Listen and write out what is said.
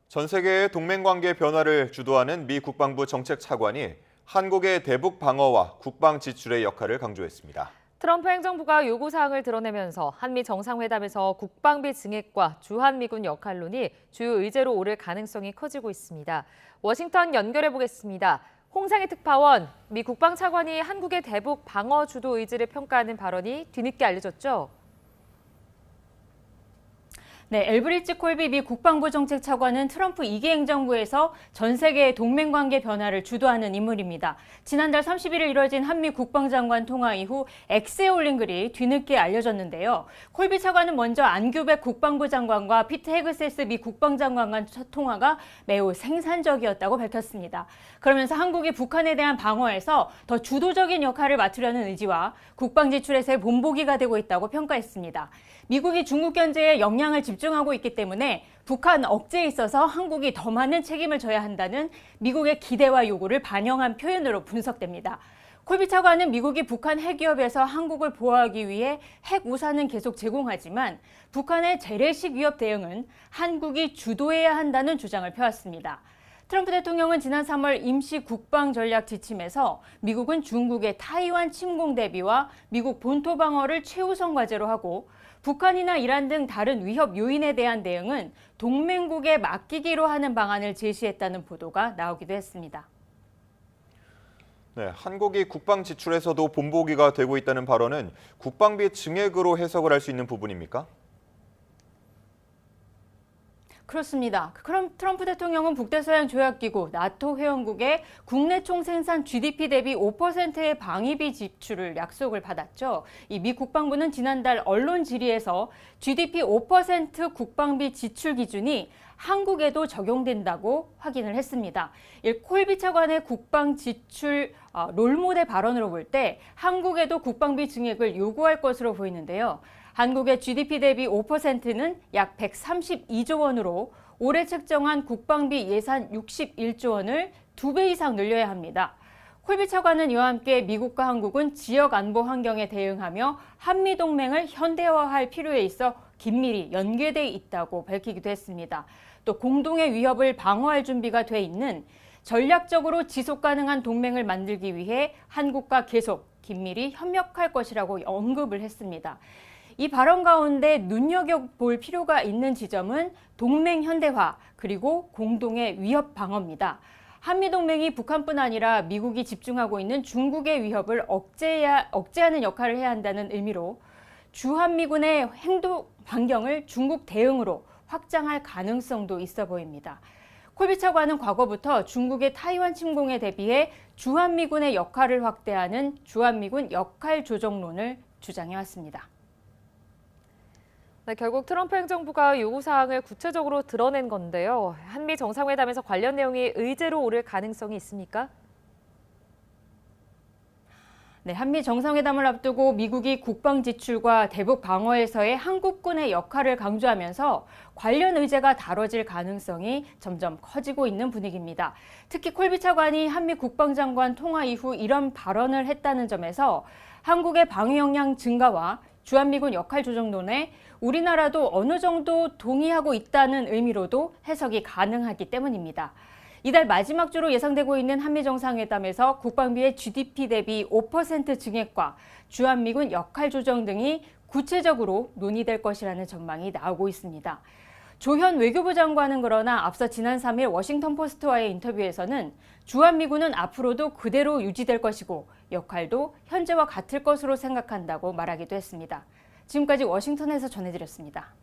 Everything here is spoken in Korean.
전 세계의 동맹관계 변화를 주도하는 미 국방부 정책차관이 한국의 대북 방어와 국방 지출의 역할을 강조했습니다. 트럼프 행정부가 요구사항을 드러내면서 한미 정상회담에서 국방비 증액과 주한미군 역할론이 주요 의제로 오를 가능성이 커지고 있습니다. 워싱턴 연결해 보겠습니다. 홍상희 특파원, 미 국방차관이 한국의 대북 방어 주도 의지를 평가하는 발언이 뒤늦게 알려졌죠? 네, 엘브리츠 콜비 미 국방부 정책차관은 트럼프 2기 행정부에서 전 세계의 동맹관계 변화를 주도하는 인물입니다. 지난달 31일 이뤄진 한미 국방장관 통화 이후 X에 올린 글이 뒤늦게 알려졌는데요. 콜비 차관은 먼저 안규백 국방부 장관과 피트 헤그세스 미 국방장관 간 통화가 매우 생산적이었다고 밝혔습니다. 그러면서 한국이 북한에 대한 방어에서 더 주도적인 역할을 맡으려는 의지와 국방 지출에서의 본보기가 되고 있다고 평가했습니다. 미국이 중국 견제에 역량을 집중하고 있기 때문에 북한 억제에 있어서 한국이 더 많은 책임을 져야 한다는 미국의 기대와 요구를 반영한 표현으로 분석됩니다. 콜비 차관은 미국이 북한 핵위협에서 한국을 보호하기 위해 핵 우산은 계속 제공하지만 북한의 재래식 위협 대응은 한국이 주도해야 한다는 주장을 펴왔습니다. 트럼프 대통령은 지난 3월 임시 국방 전략 지침에서 미국은 중국의 타이완 침공 대비와 미국 본토 방어를 최우선 과제로 하고 북한이나 이란 등 다른 위협 요인에 대한 대응은 동맹국에 맡기기로 하는 방안을 제시했다는 보도가 나오기도 했습니다. 네, 한국이 국방 지출에서도 본보기가 되고 있다는 발언은 국방비 증액으로 해석을 할 수 있는 부분입니까? 그렇습니다. 그럼 트럼프 대통령은 북대서양 조약기구 나토 회원국의 국내 총생산 GDP 대비 5%의 방위비 지출을 약속을 받았죠. 이 미 국방부는 지난달 언론 질의에서 GDP 5% 국방비 지출 기준이 한국에도 적용된다고 확인을 했습니다. 콜비 차관의 국방 지출 롤모델 발언으로 볼 때 한국에도 국방비 증액을 요구할 것으로 보이는데요. 한국의 GDP 대비 5%는 약 132조 원으로 올해 책정한 국방비 예산 61조 원을 2배 이상 늘려야 합니다. 콜비 차관은 이와 함께 미국과 한국은 지역 안보 환경에 대응하며 한미동맹을 현대화할 필요에 있어 긴밀히 연계돼 있다고 밝히기도 했습니다. 또 공동의 위협을 방어할 준비가 돼 있는 전략적으로 지속 가능한 동맹을 만들기 위해 한국과 계속 긴밀히 협력할 것이라고 언급을 했습니다. 이 발언 가운데 눈여겨볼 필요가 있는 지점은 동맹 현대화 그리고 공동의 위협 방어입니다. 한미동맹이 북한뿐 아니라 미국이 집중하고 있는 중국의 위협을 억제하는 역할을 해야 한다는 의미로 주한미군의 행동 반경을 중국 대응으로 확장할 가능성도 있어 보입니다. 콜비 차관은 과거부터 중국의 타이완 침공에 대비해 주한미군의 역할을 확대하는 주한미군 역할 조정론을 주장해왔습니다. 네, 결국 트럼프 행정부가 요구사항을 구체적으로 드러낸 건데요. 한미 정상회담에서 관련 내용이 의제로 오를 가능성이 있습니까? 네, 한미 정상회담을 앞두고 미국이 국방 지출과 대북 방어에서의 한국군의 역할을 강조하면서 관련 의제가 다뤄질 가능성이 점점 커지고 있는 분위기입니다. 특히 콜비 차관이 한미 국방장관 통화 이후 이런 발언을 했다는 점에서 한국의 방위 역량 증가와 주한미군 역할 조정론에 우리나라도 어느 정도 동의하고 있다는 의미로도 해석이 가능하기 때문입니다. 이달 마지막 주로 예상되고 있는 한미 정상회담에서 국방비의 GDP 대비 5% 증액과 주한미군 역할 조정 등이 구체적으로 논의될 것이라는 전망이 나오고 있습니다. 조현 외교부 장관은 그러나 앞서 지난 3일 워싱턴 포스트와의 인터뷰에서는 주한미군은 앞으로도 그대로 유지될 것이고 역할도 현재와 같을 것으로 생각한다고 말하기도 했습니다. 지금까지 워싱턴에서 전해드렸습니다.